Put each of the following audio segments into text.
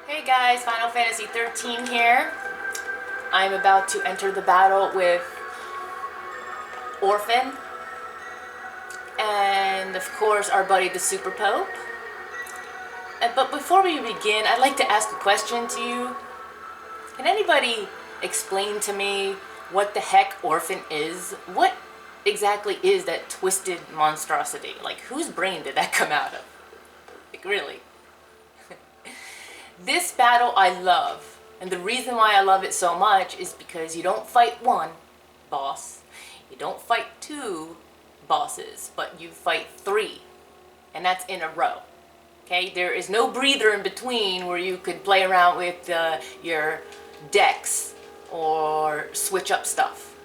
Hey guys, Final Fantasy 13 here. I'm about to enter the battle with Orphan and of course our buddy the Super Pope. But before we begin, I'd like to ask a question to you. Can anybody explain to me what the heck Orphan is? What exactly is that twisted monstrosity? Like, whose brain did that come out of? Like, really? This battle I love, and the reason why I love it so much is because you don't fight one boss, you don't fight two bosses, but you fight three, and that's in a row. Okay, there is no breather in between where you could play around with your decks or switch up stuff.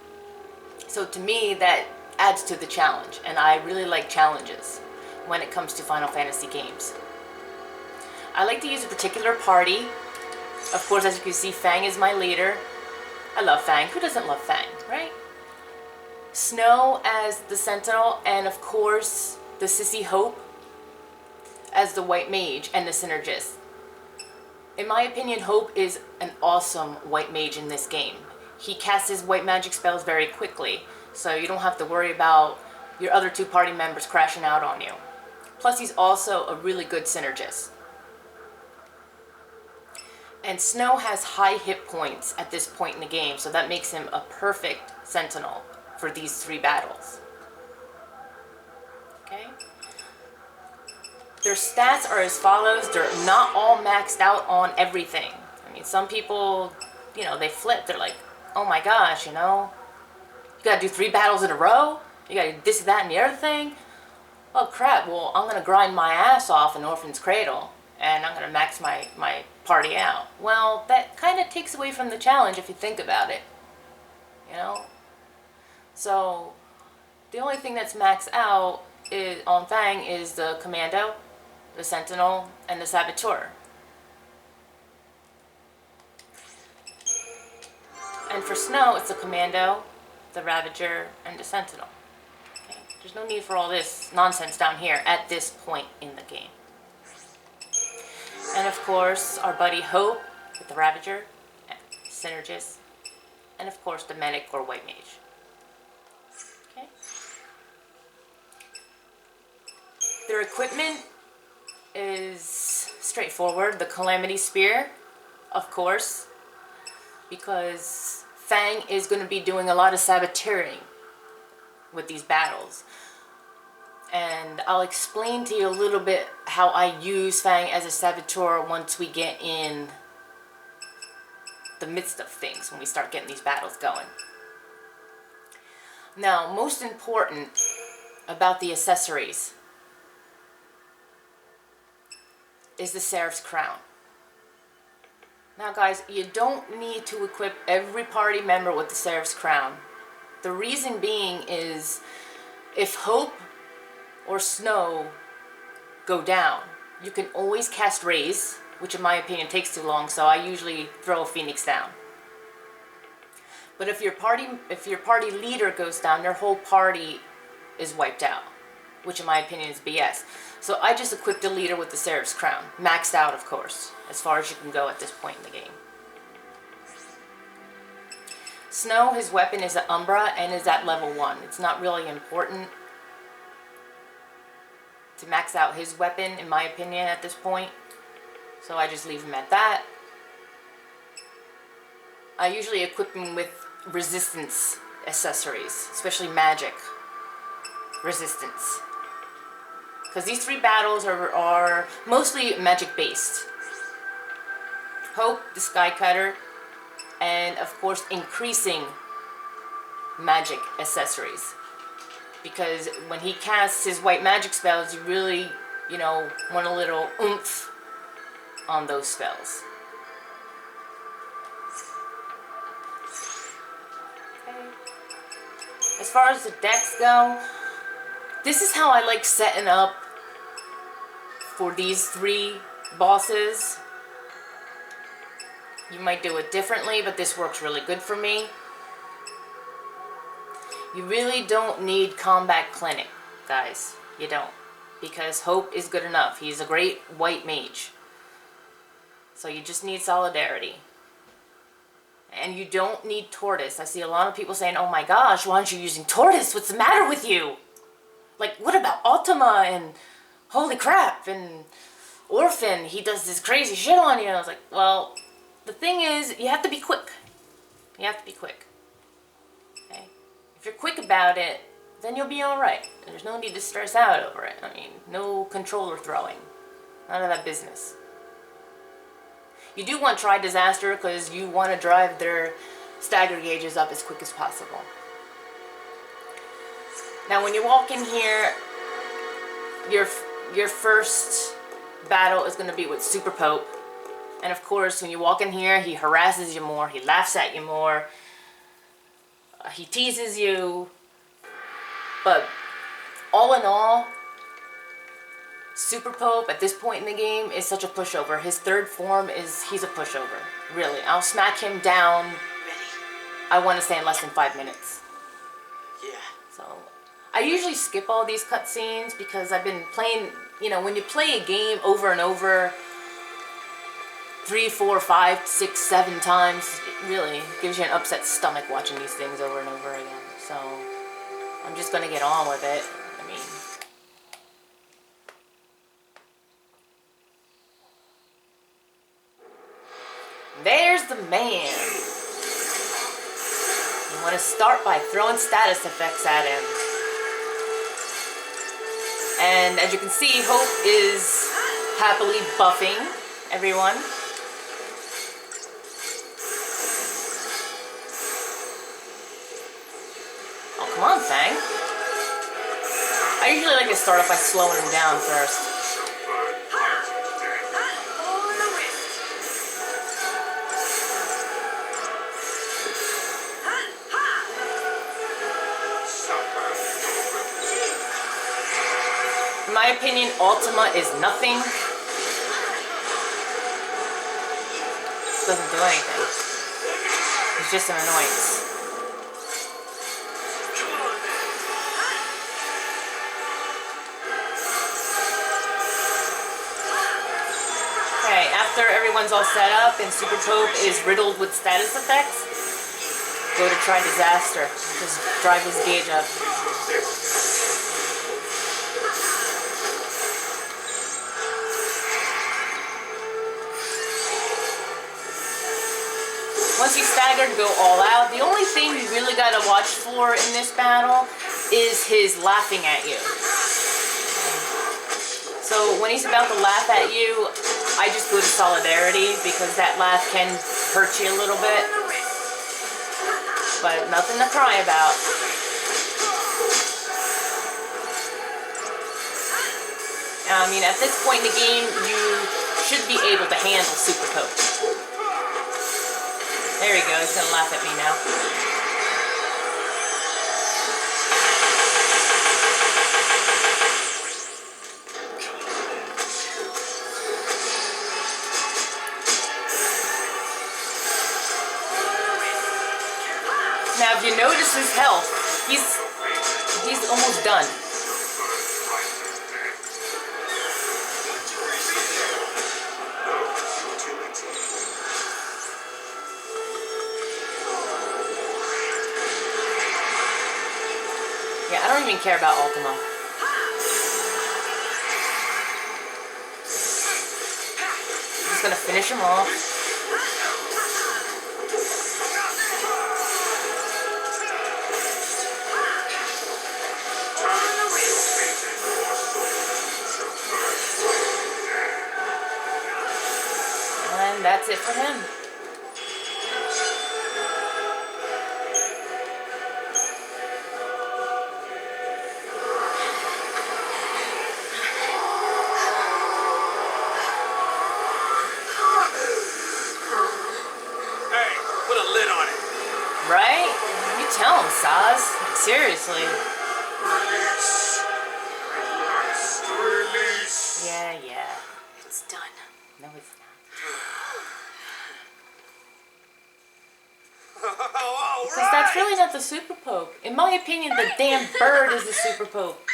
So to me, that adds to the challenge, and I really like challenges when it comes to Final Fantasy games. I like to use a particular party. Of course, as you can see, Fang is my leader. I love Fang. Who doesn't love Fang, right? Snow as the Sentinel, and of course, the Sissy Hope as the White Mage and the Synergist. In my opinion, Hope is an awesome White Mage in this game. He casts his white magic spells very quickly, so you don't have to worry about your other two party members crashing out on you. Plus, he's also a really good Synergist. And Snow has high hit points at this point in the game, so that makes him a perfect Sentinel for these three battles. Okay? Their stats are as follows. They're not all maxed out on everything. I mean, some people, they flip. They're like, oh my gosh, you gotta do 3 battles in a row? You gotta do this, that, and the other thing? Oh crap, well, I'm gonna grind my ass off in Orphan's Cradle, and I'm gonna max my party out. Well, that kind of takes away from the challenge if you think about it. So, the only thing that's maxed out on Fang is the Commando, the Sentinel, and the Saboteur. And for Snow, it's the Commando, the Ravager, and the Sentinel. Okay? There's no need for all this nonsense down here at this point in the game. And of course, our buddy Hope with the Ravager, Synergist, and of course the Medic or White Mage. Okay. Their equipment is straightforward. The Calamity Spear, of course, because Fang is going to be doing a lot of saboteuring with these battles. And I'll explain to you a little bit how I use Fang as a saboteur once we get in the midst of things, when we start getting these battles going. Now, most important about the accessories is the Seraph's Crown. Now guys, you don't need to equip every party member with the Seraph's Crown. The reason being is, if Hope or Snow go down, you can always cast Raise, which in my opinion takes too long, so I usually throw a Phoenix down. But if your party leader goes down, their whole party is wiped out, which in my opinion is BS. So I just equipped the leader with the Seraph's Crown, maxed out of course, as far as you can go at this point in the game. Snow, his weapon is an Umbra and is at level 1. It's not really important to max out his weapon, in my opinion, at this point. So I just leave him at that. I usually equip him with resistance accessories, especially magic resistance. Because these 3 battles are mostly magic based. Hope, the Sky Cutter, and of course increasing magic accessories. Because when he casts his white magic spells, you really, want a little oomph on those spells. Okay. As far as the decks go, this is how I like setting up for these 3 bosses. You might do it differently, but this works really good for me. You really don't need Combat Clinic, guys. You don't. Because Hope is good enough. He's a great white mage. So you just need solidarity. And you don't need Tortoise. I see a lot of people saying, oh my gosh, why aren't you using Tortoise? What's the matter with you? Like, what about Ultima and holy crap and Orphan? He does this crazy shit on you. And I was like, well, the thing is, you have to be quick. You have to be quick. Okay? If you're quick about it, then you'll be alright. There's no need to stress out over it. I mean, no controller throwing. None of that business. You do want Try Disaster because you want to drive their stagger gauges up as quick as possible. Now when you walk in here, your first battle is going to be with Super Pope. And of course, when you walk in here, he harasses you more, he laughs at you more, he teases you. But all in all, Super Pope at this point in the game is such a pushover. His third form he's a pushover. Really. I'll smack him down, I want to say in less than 5 minutes. Yeah. So, I usually skip all these cutscenes because I've been playing, you know, when you play a game over and over 3, 4, 5, 6, 7 times, it really gives you an upset stomach watching these things over and over again. So, I'm just going to get on with it. I mean, there's the man. You want to start by throwing status effects at him. And as you can see, Hope is happily buffing everyone. Oh, come on, Fang. I usually like to start off by slowing him down first. In my opinion, Ultima is nothing. Doesn't do anything. It's just an annoyance. Okay, after everyone's all set up and Super Pope is riddled with status effects, go to Try Disaster. Just drive his gauge up. Once he's staggered, go all out. The only thing you really gotta watch for in this battle is his laughing at you. So when he's about to laugh at you, I just go to Solidarity because that laugh can hurt you a little bit. But nothing to cry about. I mean, at this point in the game, you should be able to handle Super Pope. There he goes, he's gonna laugh at me now. Now if you notice his health, he's almost done. Yeah, I don't even care about Ultima. I'm just gonna finish him off. And that's it for him. Right? You tell him, Saz. Like, seriously. Release. Yeah. It's done. No, it's not. All Because right. that's really not the Super Pope. In my opinion, the damn bird is the Super Pope.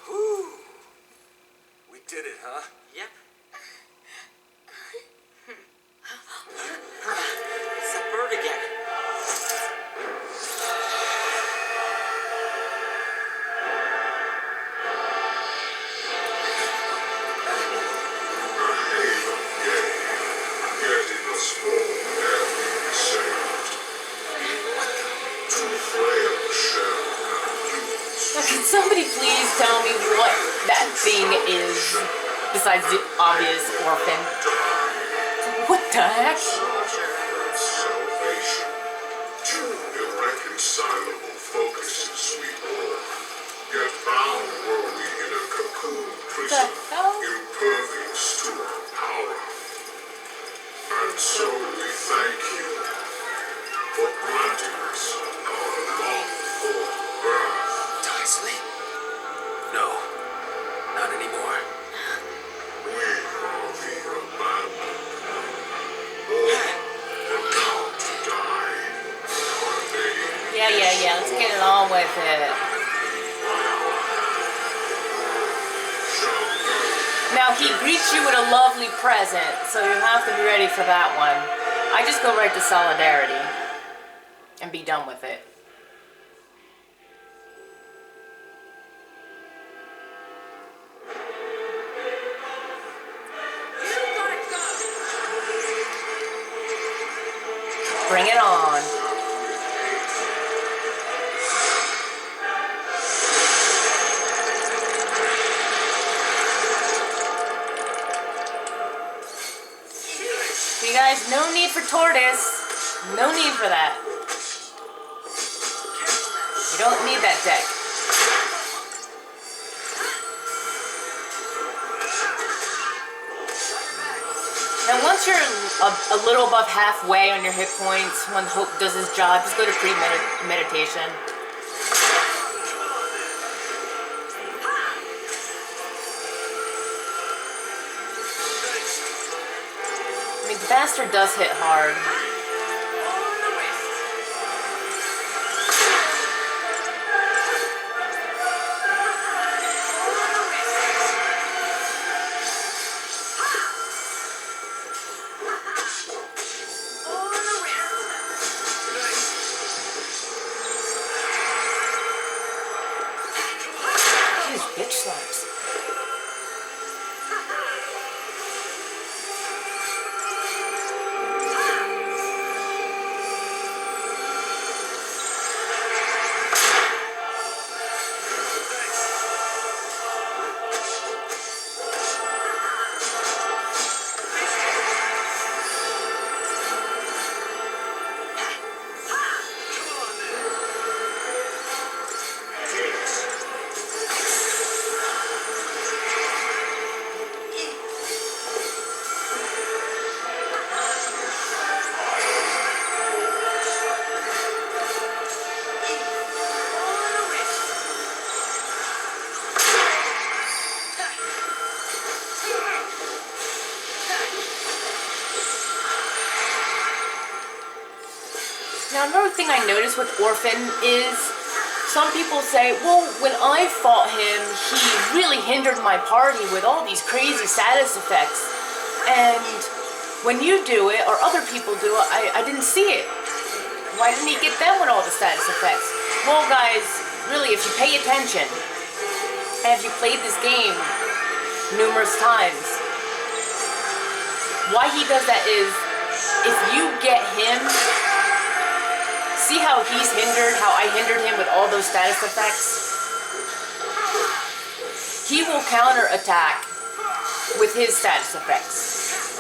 Ooh. We did it, huh? Yep. besides the obvious Orphan. What the heck? Salvation. Two irreconcilable focuses we all. Yet bound were we in a cocoon prison, impervious to our power. And so we thank you for granting us our longed-for birth. Dysley? No, not anymore. We are the abandoned. All about to die. Our name Yeah, let's get it on with it. Now, he greets you with a lovely present, so you have to be ready for that one. I just go right to solidarity and be done with it. Bring it on. You guys, no need for tortoise. No need for that. You don't need that deck. Now once you're a little above halfway on your hit points, when Hope does his job, just go to pre-meditation. I mean, the bastard does hit hard. Bitch slaps. Now, another thing I noticed with Orphan is some people say, well, when I fought him, he really hindered my party with all these crazy status effects. And when you do it, or other people do it, I didn't see it. Why didn't he get them with all the status effects? Well, guys, really, if you pay attention, and if you played this game numerous times, why he does that is, if you get him, see how he's hindered, how I hindered him with all those status effects? He will counter-attack with his status effects.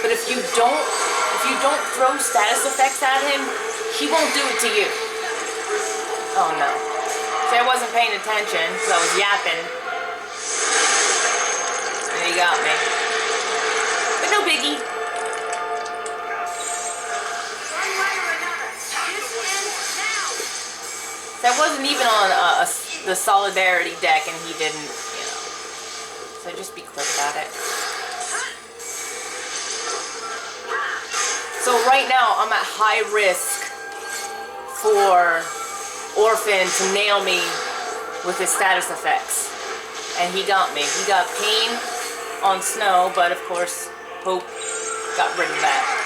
But if you don't throw status effects at him, he won't do it to you. Oh no. See, I wasn't paying attention because I was yapping. And he got me. But no biggie. That wasn't even on the Solidarity deck, and he didn't, you know. So just be quick about it. So right now, I'm at high risk for Orphan to nail me with his status effects. And he got me. He got pain on Snow, but of course, Hope got rid of that.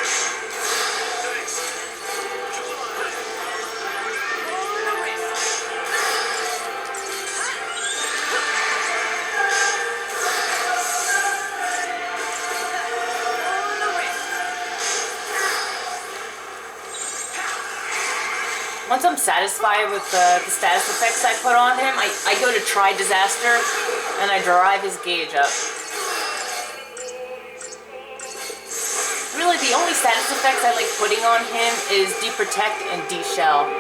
Once I'm satisfied with the status effects I put on him, I go to try disaster and I drive his gauge up. only status effects I like putting on him is deprotect and deshell.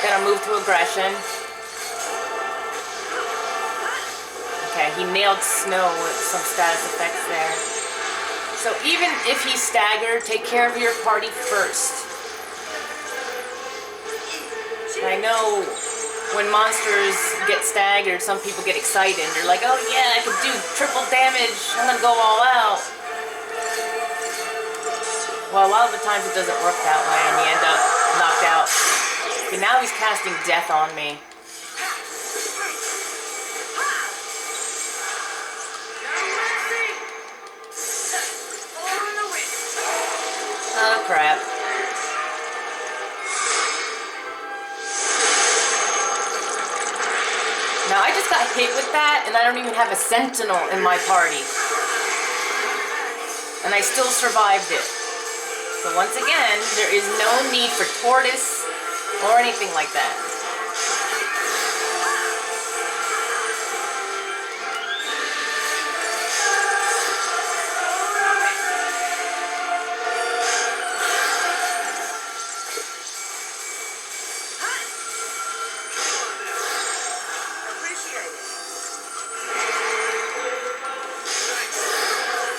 Then I'll move to aggression. Okay, he nailed snow with some status effects there. So even if he's staggered, take care of your party first. And I know when monsters get staggered, some people get excited. They're like, oh yeah, I can do triple damage. I'm gonna go all out. Well, a lot of the times it doesn't work that way and you end up knocked out. Okay, now he's casting death on me. Oh crap. Now I just got hit with that and I don't even have a sentinel in my party. And I still survived it. So once again, there is no need for tortoise or anything like that.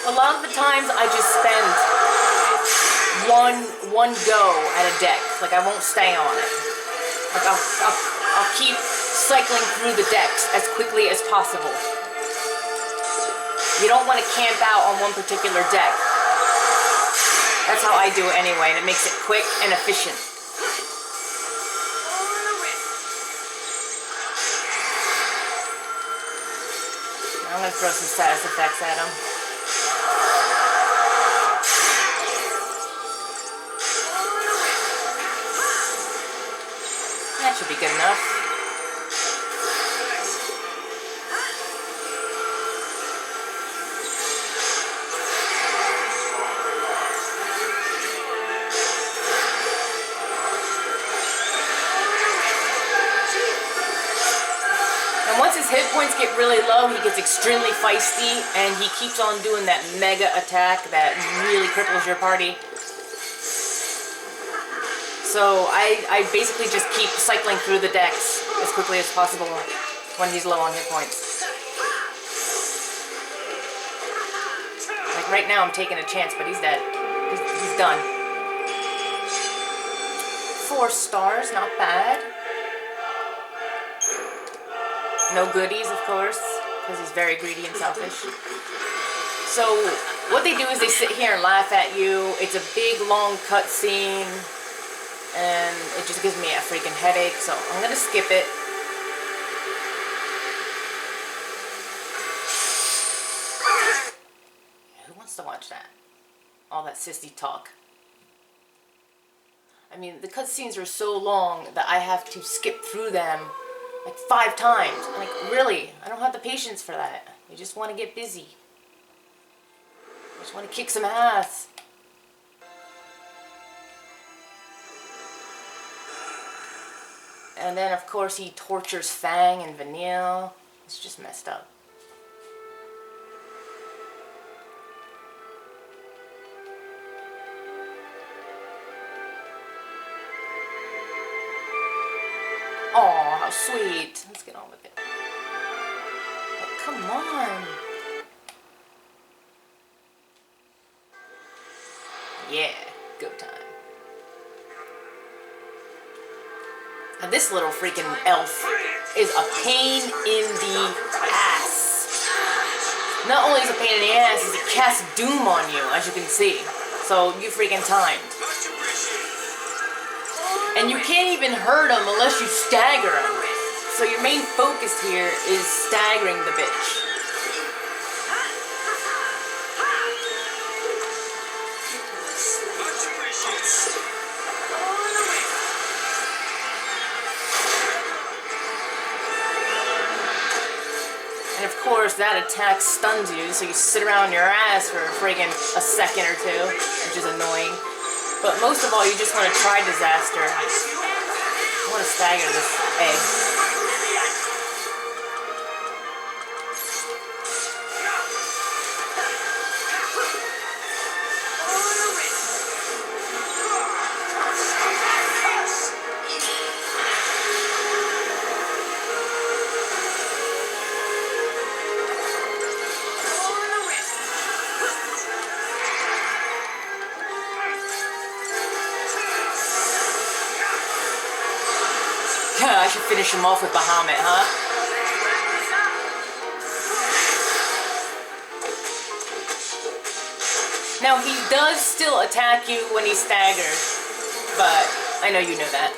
A lot of the times I just spend one go at a deck. Like I won't stay on it. Like I'll keep cycling through the decks as quickly as possible. You don't want to camp out on one particular deck. That's how I do it anyway, and it makes it quick and efficient. Now I'm gonna throw some status effects at him. That should be good enough. And once his hit points get really low, he gets extremely feisty, and he keeps on doing that mega attack that really cripples your party. So I basically just keep cycling through the decks as quickly as possible when he's low on hit points. Like right now I'm taking a chance, but he's dead. He's done. 4 stars, not bad. No goodies, of course, because he's very greedy and selfish. So what they do is they sit here and laugh at you. It's a big long cutscene. And it just gives me a freaking headache, so I'm gonna skip it. Who wants to watch that? All that sissy talk. I mean, the cutscenes are so long that I have to skip through them like 5 times. Like, really, I don't have the patience for that. I just want to get busy. I just want to kick some ass. And then, of course, he tortures Fang and Vanille. It's just messed up. Aw, how sweet. Let's get on with it. Oh, come on. Yeah, go time. And this little freaking elf is a pain in the ass. Not only is it a pain in the ass, is he casts doom on you, as you can see. So you freaking timed. And you can't even hurt him unless you stagger him. So your main focus here is staggering the bitch. And of course that attack stuns you, so you sit around your ass for friggin' a second or two, which is annoying. But most of all, you just want to try disaster. I want to stagger this egg. finish him off with Bahamut, huh? Now, he does still attack you when he's staggered, but I know you know that.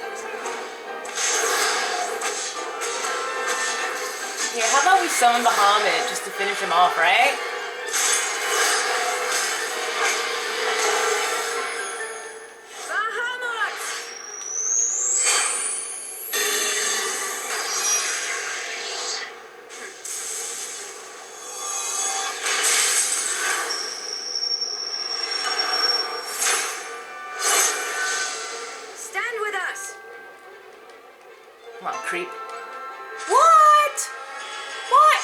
Here, how about we summon Bahamut just to finish him off, right? Come on, creep. What? What?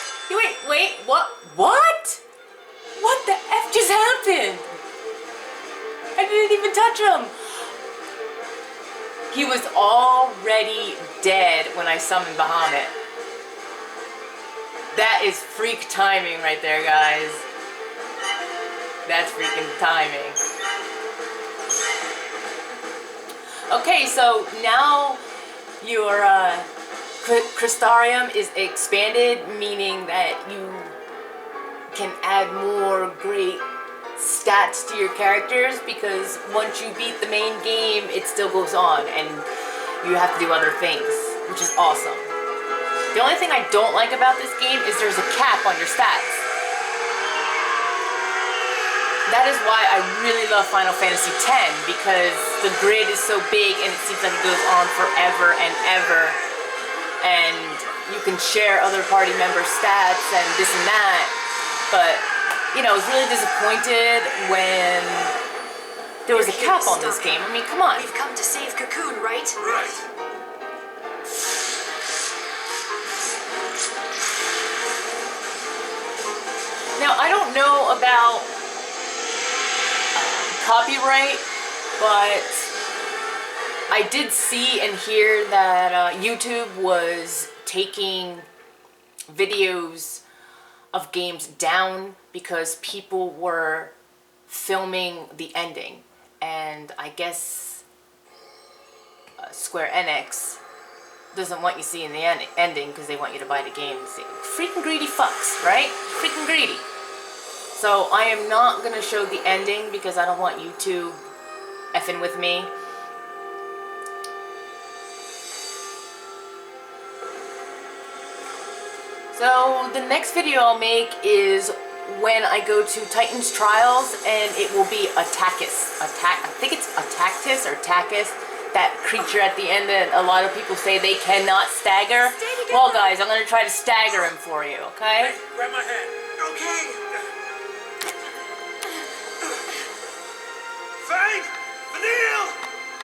Wait, what? What? What the F just happened? I didn't even touch him. He was already dead when I summoned Bahamut. That is freak timing right there, guys. That's freaking timing. Okay, so now your Crystarium is expanded, meaning that you can add more great stats to your characters, because once you beat the main game, it still goes on and you have to do other things, which is awesome. The only thing I don't like about this game is there's a cap on your stats. That is why I really love Final Fantasy X, because the grid is so big and it seems like it goes on forever and ever. And you can share other party member stats and this and that. But, you know, I was really disappointed when there was a cap on this game. I mean, come on. We've come to save Cocoon, right? Right. Now, I don't know about copyright, but I did see and hear that YouTube was taking videos of games down because people were filming the ending, and I guess Square Enix doesn't want you seeing the ending because they want you to buy the game. See, freaking greedy fucks, right? Freaking greedy. So I am not going to show the ending because I don't want YouTube effing with me. So the next video I'll make is when I go to Titan's Trials, and it will be Attackus. I think it's Attactus or Tackus. That creature at the end that a lot of people say they cannot stagger. Well guys, I'm going to try to stagger him for you, okay? Hey, grab my hand. Okay.